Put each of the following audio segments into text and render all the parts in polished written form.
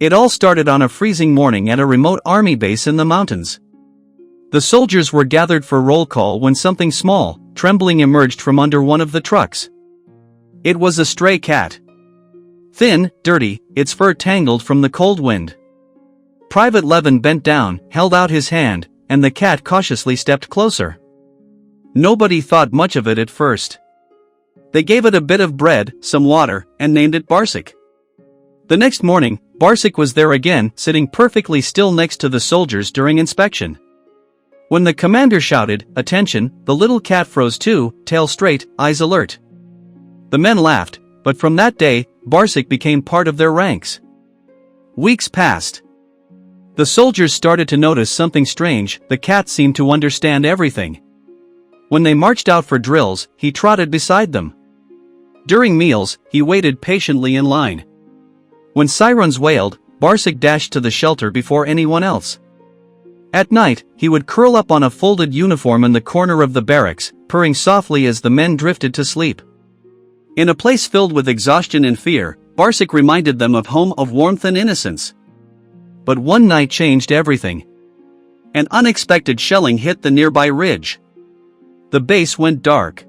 It all started on a freezing morning at a remote army base in the mountains. The soldiers were gathered for roll call when something small, trembling emerged from under one of the trucks. It was a stray cat. Thin, dirty, its fur tangled from the cold wind. Private Levin bent down, held out his hand, and the cat cautiously stepped closer. Nobody thought much of it at first. They gave it a bit of bread, some water, and named it Barsik. The next morning, Barsik was there again, sitting perfectly still next to the soldiers during inspection. When the commander shouted, "Attention," the little cat froze too, tail straight, eyes alert. The men laughed, but from that day, Barsik became part of their ranks. Weeks passed. The soldiers started to notice something strange. The cat seemed to understand everything. When they marched out for drills, he trotted beside them. During meals, he waited patiently in line. When sirens wailed, Barsik dashed to the shelter before anyone else. At night, he would curl up on a folded uniform in the corner of the barracks, purring softly as the men drifted to sleep. In a place filled with exhaustion and fear, Barsik reminded them of home, of warmth and innocence. But one night changed everything. An unexpected shelling hit the nearby ridge. The base went dark.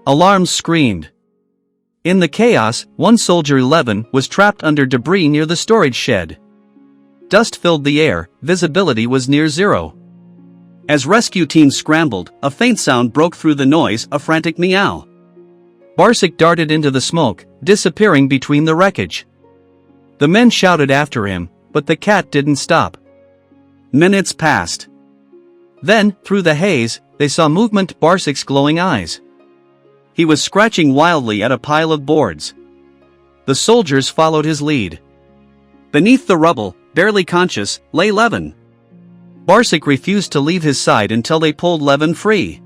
Alarms screamed. In the chaos, one soldier, Levin, was trapped under debris near the storage shed. Dust filled the air, visibility was near zero. As rescue teams scrambled, a faint sound broke through the noise, a frantic meow. Barsik darted into the smoke, disappearing between the wreckage. The men shouted after him, but the cat didn't stop. Minutes passed. Then, through the haze, they saw movement. Barsik's glowing eyes. He was scratching wildly at a pile of boards. The soldiers followed his lead. Beneath the rubble, barely conscious, lay Levin. Barsik refused to leave his side until they pulled Levin free.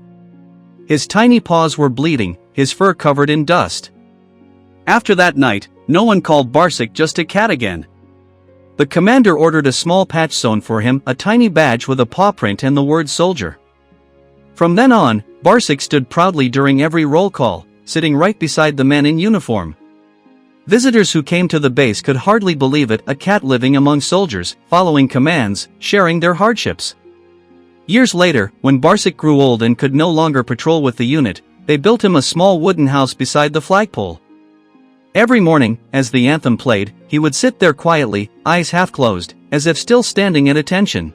His tiny paws were bleeding, his fur covered in dust. After that night, no one called Barsik just a cat again. The commander ordered a small patch sewn for him, a tiny badge with a paw print and the word soldier. From then on, Barsik stood proudly during every roll call, sitting right beside the men in uniform. Visitors who came to the base could hardly believe it, a cat living among soldiers, following commands, sharing their hardships. Years later, when Barsik grew old and could no longer patrol with the unit, they built him a small wooden house beside the flagpole. Every morning, as the anthem played, he would sit there quietly, eyes half closed, as if still standing at attention.